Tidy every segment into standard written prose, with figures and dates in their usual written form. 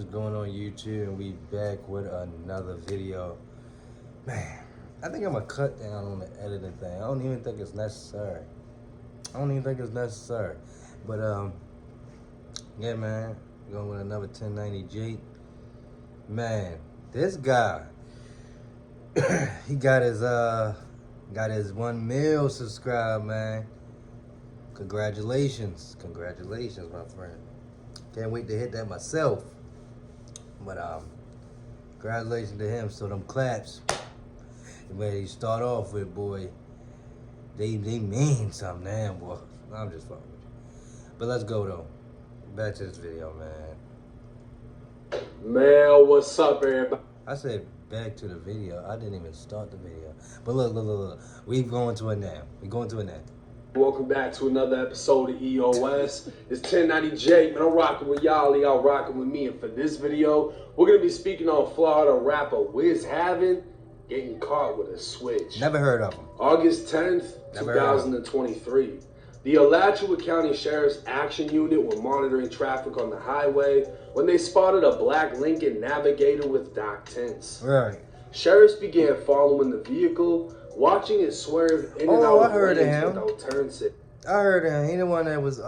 What's going on YouTube, and we back with another video. Man, I think I'm gonna cut down on the editing thing. I don't even think it's necessary. But yeah, man, going with another 1090G. Man, this guy, he got his 1 mil subscribed, man. Congratulations, my friend. Can't wait to hit that myself. But congratulations to him. So them claps, the way you start off with, boy, they mean something, damn, boy. I'm just fucking with you. But let's go though. Back to this video, man. Man, what's up, everybody? I said back to the video. I didn't even start the video. But look. We going to it now. Welcome back to another episode of EOS. It's 1090J, man. I'm rocking with y'all rocking with me. And for this video, we're going to be speaking on Florida rapper Wiz Having getting caught with a switch. Never heard of him. August 10th, 2023. The Alachua County Sheriff's Action Unit were monitoring traffic on the highway when they spotted a black Lincoln Navigator with dock tints. Right. Sheriffs began following the vehicle, watching it swerve in and out of lanes without turn signals. I heard him. He the one that was,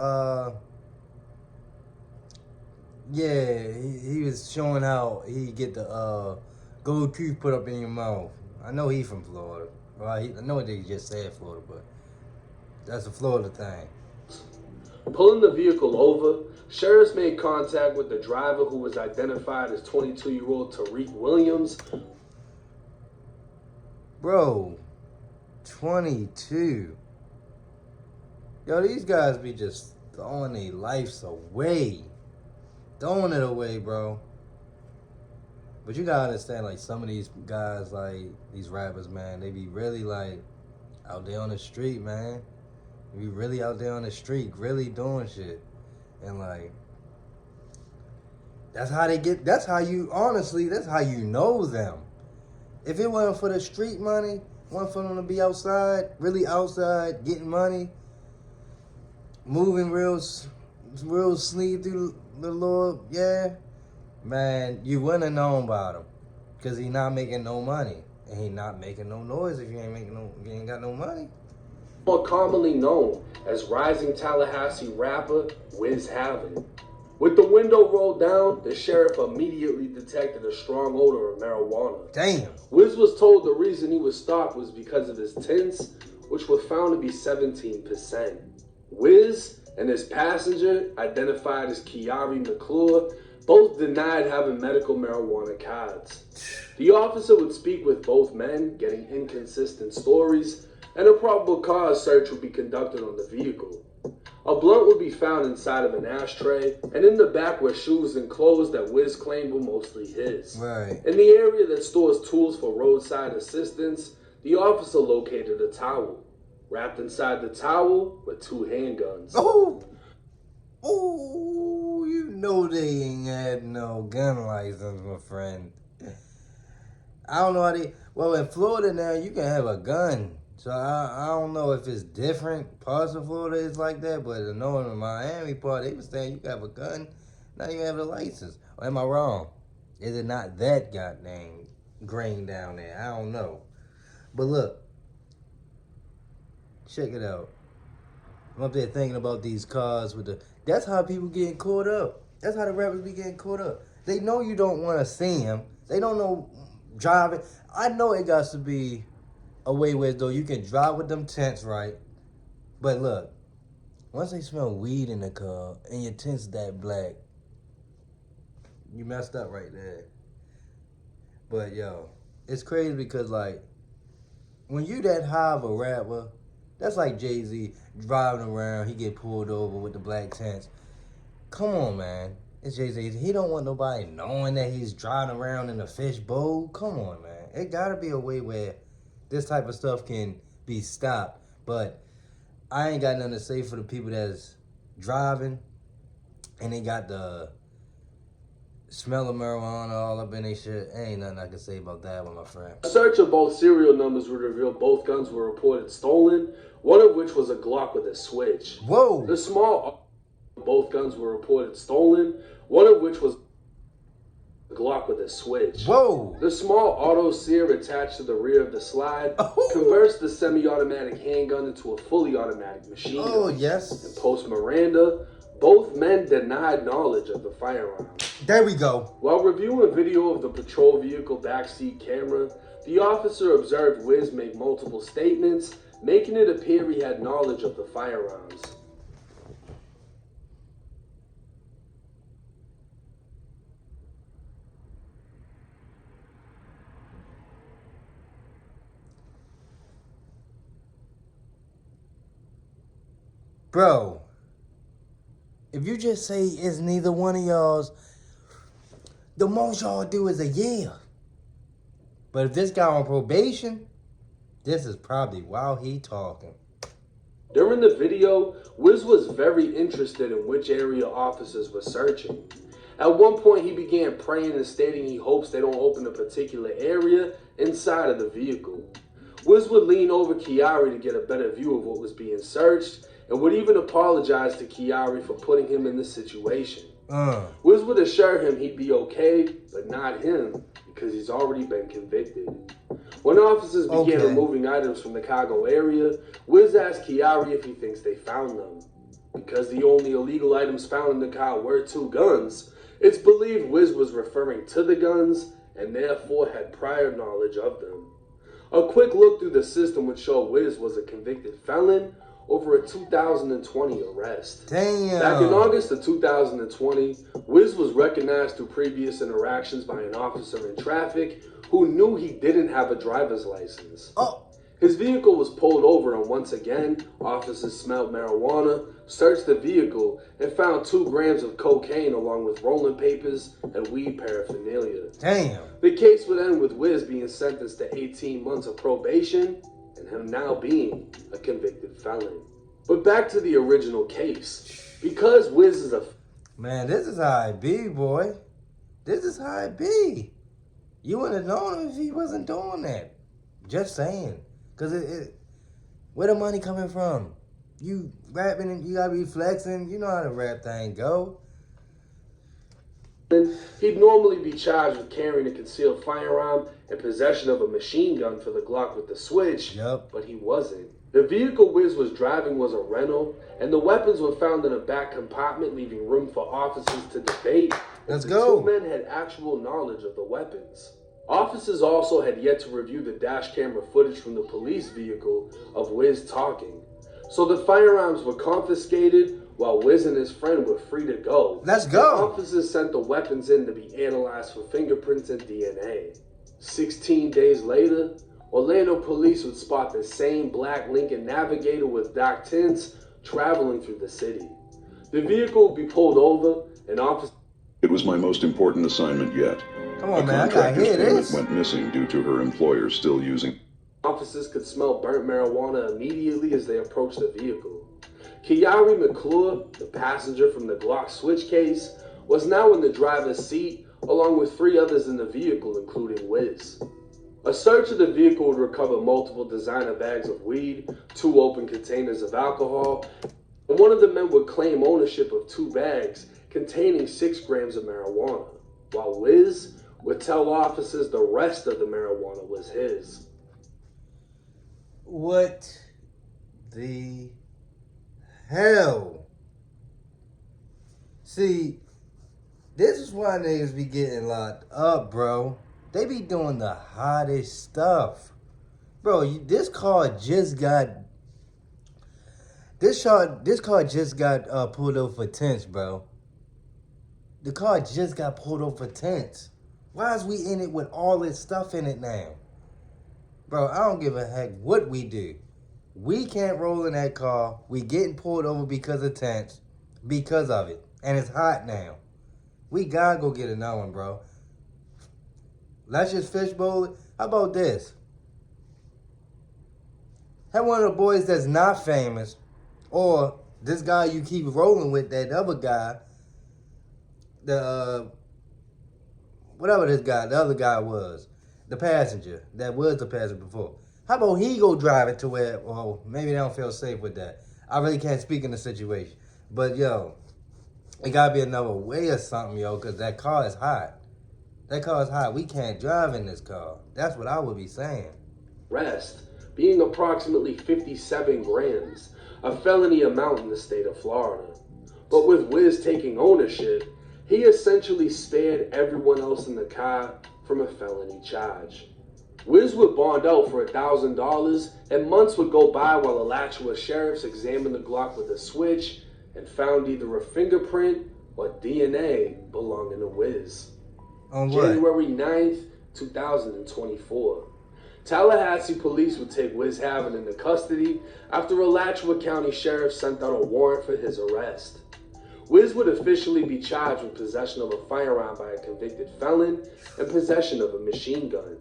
yeah, he was showing how he get the gold tooth put up in your mouth. I know he from Florida. Well, I know they just said Florida, but that's a Florida thing. Pulling the vehicle over, sheriffs made contact with the driver, who was identified as 22-year-old Tariq Williams. Bro, 22. Yo, these guys be just throwing their lives away. Throwing it away, bro. But you gotta understand, like, some of these guys, like, these rappers, man, they be really, like, out there on the street, man. They be really out there on the street, really doing shit. And, like, that's how you know them. If it wasn't for the street money, wasn't for them to be outside, really outside, getting money, moving real sleep through the Lord, yeah, man, you wouldn't have known about him. Because he not making no money. And he not making no noise if you ain't got no money. More commonly known as rising Tallahassee rapper Wiz Having. With the window rolled down, the sheriff immediately detected a strong odor of marijuana. Damn. Wiz was told the reason he was stopped was because of his tints, which were found to be 17%. Wiz and his passenger, identified as Kiari McClure, both denied having medical marijuana cards. The officer would speak with both men, getting inconsistent stories, and a probable cause search would be conducted on the vehicle. A blunt would be found inside of an ashtray, and in the back were shoes and clothes that Wiz claimed were mostly his. Right. In the area that stores tools for roadside assistance, the officer located a towel. Wrapped inside the towel were 2 handguns. Oh, you know they ain't had no gun license, my friend. I don't know how well, in Florida now, you can have a gun. So I don't know if it's different. Parts of Florida is like that, but I know in the Miami part, they were saying you can have a gun, now you have a license. Or am I wrong? Is it not that goddamn grain down there? I don't know. But look, check it out. I'm up there thinking about these cars with that's how people getting caught up. That's how the rappers be getting caught up. They know you don't want to see them. They don't know driving. I know it got to be a way where though you can drive with them tents, right? But look, once they smell weed in the car and your tent's that black, you messed up right there. But yo, it's crazy because like, when you that high of a rapper, that's like Jay-Z driving around, he get pulled over with the black tents. Come on, man. It's Jay-Z. He don't want nobody knowing that he's driving around in a fish bowl. Come on, man. It gotta be a way where this type of stuff can be stopped. But I ain't got nothing to say for the people that's driving and they got the smell of marijuana all up in their shit. Ain't nothing I can say about that one, my friend. A search of both serial numbers would reveal both guns were reported stolen, one of which was a Glock with a switch. Whoa! Both guns were reported stolen, one of which was Glock with a switch. Whoa. The small auto sear attached to the rear of the slide Oh. converts the semi-automatic handgun into a fully automatic machine gun. Oh, yes. And post Miranda, both men denied knowledge of the firearm. There we go. While reviewing video of the patrol vehicle backseat camera, the officer observed Wiz make multiple statements, making it appear he had knowledge of the firearms. Bro, if you just say it's neither one of y'all's, the most y'all do is a yeah. But if this guy on probation, this is probably while he talking. During the video, Wiz was very interested in which area officers were searching. At one point, he began praying and stating he hopes they don't open a particular area inside of the vehicle. Wiz would lean over Kiari to get a better view of what was being searched, and would even apologize to Kiari for putting him in this situation. Wiz would assure him he'd be okay, but not him, because he's already been convicted. When officers began removing items from the cargo area, Wiz asked Kiari if he thinks they found them. Because the only illegal items found in the car were 2 guns, it's believed Wiz was referring to the guns and therefore had prior knowledge of them. A quick look through the system would show Wiz was a convicted felon over a 2020 arrest. Damn. Back in August of 2020, Wiz was recognized through previous interactions by an officer in traffic who knew he didn't have a driver's license. His vehicle was pulled over, and once again, officers smelled marijuana, searched the vehicle, and found 2 grams of cocaine along with rolling papers and weed paraphernalia. Damn. The case would end with Wiz being sentenced to 18 months of probation and him now being a convicted felon. But back to the original case. Because Wiz is a... Man, this is how it be, boy. This is how it be. You wouldn't have known him if he wasn't doing that. Just saying. Because where the money coming from? You rapping and you gotta be flexing. You know how the rap thing go. He'd normally be charged with carrying a concealed firearm and possession of a machine gun for the Glock with the switch, but he wasn't. The vehicle Wiz was driving was a rental, and the weapons were found in a back compartment, leaving room for officers to debate if the 2 men had actual knowledge of the weapons. Officers also had yet to review the dash camera footage from the police vehicle of Wiz talking, so the firearms were confiscated while Wiz and his friend were free to go. Let's go. The officers sent the weapons in to be analyzed for fingerprints and DNA. 16 days later, Orlando police would spot the same black Lincoln Navigator with dark tints traveling through the city. The vehicle would be pulled over, and officers... It was my most important assignment yet. Come on, man, I gotta hear this. Went missing due to her employer still using... Officers could smell burnt marijuana immediately as they approached the vehicle. Kiari McClure, the passenger from the Glock switch case, was now in the driver's seat, along with 3 others in the vehicle, including Wiz. A search of the vehicle would recover multiple designer bags of weed, 2 open containers of alcohol, and one of the men would claim ownership of 2 bags containing 6 grams of marijuana, while Wiz would tell officers the rest of the marijuana was his. What the hell? See, this is why niggas be getting locked up, bro. They be doing the hottest stuff. Bro, this car just got... This car just got pulled over for tents, bro. The car just got pulled over for tents. Why is we in it with all this stuff in it now? Bro, I don't give a heck what we do. We can't roll in that car. We getting pulled over because of tents. Because of it. And it's hot now. We gotta go get another one, bro. Let's just fishbowl it. How about this? Have one of the boys that's not famous, or this guy you keep rolling with, that other guy, whatever this guy, the other guy was, the passenger, that was the passenger before. How about he go drive it to where, well, maybe they don't feel safe with that. I really can't speak in the situation. But, yo, it gotta be another way or something, yo, because that car is hot. That car's hot. We can't drive in this car. That's what I would be saying. Arrest being approximately 57 grams, a felony amount in the state of Florida. But with Wiz taking ownership, he essentially spared everyone else in the car from a felony charge. Wiz would bond out for $1,000, and months would go by while Alachua sheriffs examined the Glock with a switch and found either a fingerprint or DNA belonging to Wiz. On what? January 9th, 2024. Tallahassee police would take Wiz Havin into custody after Alachua County Sheriff sent out a warrant for his arrest. Wiz would officially be charged with possession of a firearm by a convicted felon and possession of a machine gun.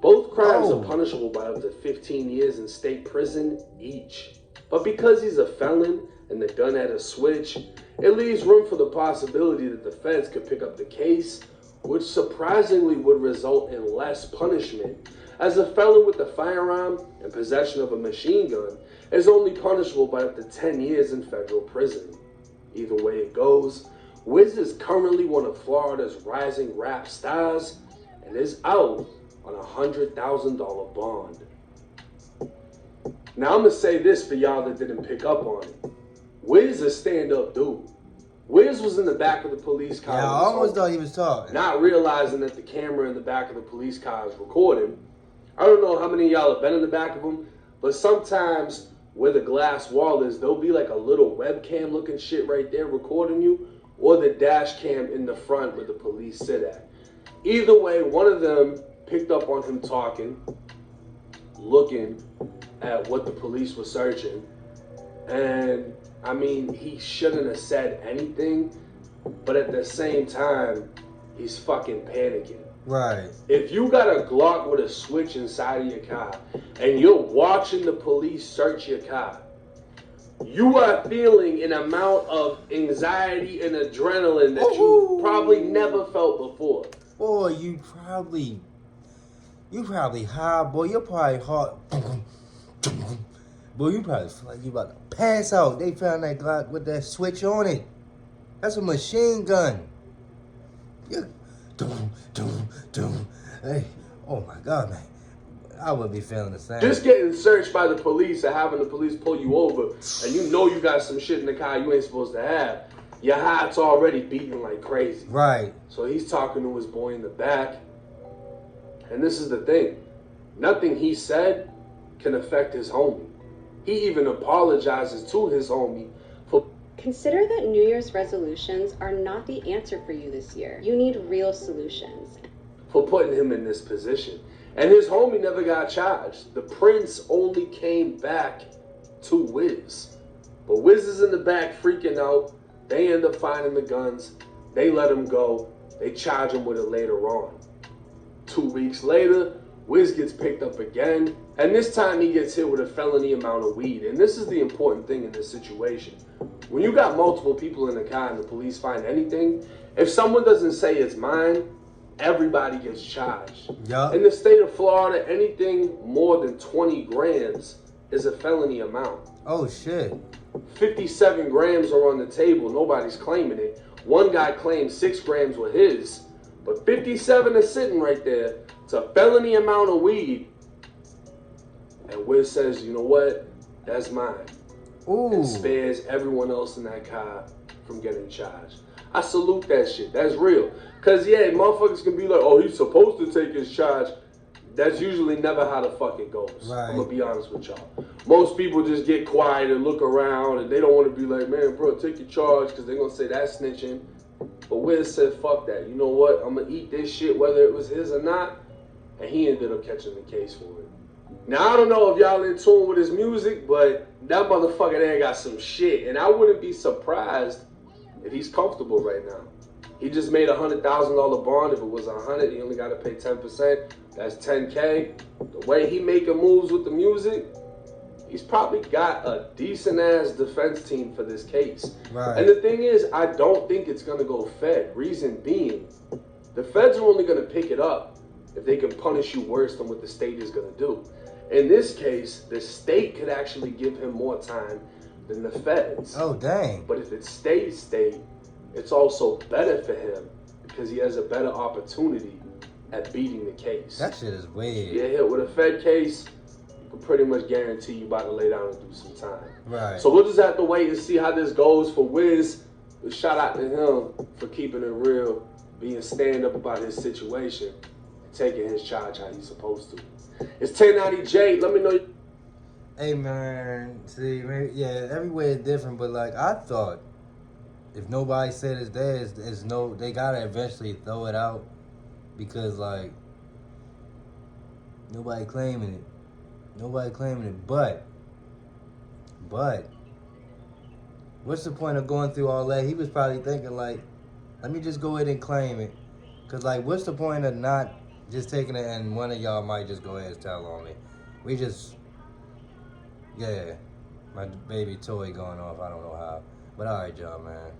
Both crimes are punishable by up to 15 years in state prison each. But because he's a felon and the gun had a switch, it leaves room for the possibility that the feds could pick up the case, which surprisingly would result in less punishment, as a felon with a firearm and possession of a machine gun is only punishable by up to 10 years in federal prison. Either way it goes, Wiz is currently one of Florida's rising rap stars and is out on a $100,000 bond. Now I'm gonna say this for y'all that didn't pick up on it. Wiz a stand-up dude. Wiz was in the back of the police car. Yeah, I almost thought he was talking. Not realizing that the camera in the back of the police car is recording. I don't know how many of y'all have been in the back of them, but sometimes where the glass wall is, there'll be like a little webcam looking shit right there recording you, or the dash cam in the front where the police sit at. Either way, one of them picked up on him talking, looking at what the police were searching, and I mean, he shouldn't have said anything, but at the same time, he's fucking panicking. Right. If you got a Glock with a switch inside of your car and you're watching the police search your car, you are feeling an amount of anxiety and adrenaline that you probably never felt before. Boy, you probably high, boy. You're probably hot. Boy, you probably feel like you about to pass out. They found that Glock with that switch on it. That's a machine gun. You, hey, oh my God, man. I would be feeling the same. Just getting searched by the police or having the police pull you over and you know you got some shit in the car you ain't supposed to have. Your heart's already beating like crazy. Right. So he's talking to his boy in the back. And this is the thing. Nothing he said can affect his homie. He even apologizes to his homie for... Consider that New Year's resolutions are not the answer for you this year. You need real solutions. For putting him in this position. And his homie never got charged. The prince only came back to Wiz. But Wiz is in the back freaking out. They end up finding the guns. They let him go. They charge him with it later on. 2 weeks later, Wiz gets picked up again. And this time he gets hit with a felony amount of weed. And this is the important thing in this situation. When you got multiple people in the car and the police find anything, if someone doesn't say it's mine, everybody gets charged. Yep. In the state of Florida, anything more than 20 grams is a felony amount. Oh, shit. 57 grams are on the table. Nobody's claiming it. One guy claimed 6 grams were his, but 57 is sitting right there. It's a felony amount of weed. And Wiz says, you know what? That's mine. Ooh. And spares everyone else in that car from getting charged. I salute that shit. That's real. Because, yeah, motherfuckers can be like, oh, he's supposed to take his charge. That's usually never how the fuck it goes. Right. I'm going to be honest with y'all. Most people just get quiet and look around, and they don't want to be like, man, bro, take your charge, because they're going to say that's snitching. But Wiz said, fuck that. You know what? I'm going to eat this shit whether it was his or not. And he ended up catching the case for it. Now, I don't know if y'all in tune with his music, but that motherfucker there got some shit. And I wouldn't be surprised if he's comfortable right now. He just made a $100,000 bond. If it was 100, he only got to pay 10%. That's 10K. The way he making moves with the music, he's probably got a decent ass defense team for this case. Right. And the thing is, I don't think it's gonna go Fed. Reason being, the feds are only gonna pick it up if they can punish you worse than what the state is gonna do. In this case, the state could actually give him more time than the feds. Oh, dang. But if it stays state, it's also better for him because he has a better opportunity at beating the case. That shit is weird. You get hit with a Fed case, you can pretty much guarantee you about to lay down and do some time. Right. So we'll just have to wait and see how this goes for Wiz. But shout out to him for keeping it real, being stand up about his situation, and taking his charge how he's supposed to. It's 1090J. Let me know. Hey man, see, yeah, everywhere is different, but like I thought, if nobody said it's theirs, they gotta eventually throw it out because like nobody claiming it. But what's the point of going through all that? He was probably thinking like, let me just go ahead and claim it, cause like what's the point of not just taking it and one of y'all might just go ahead and tell on me. Yeah, my baby toy going off. I don't know how. But all right, y'all, man.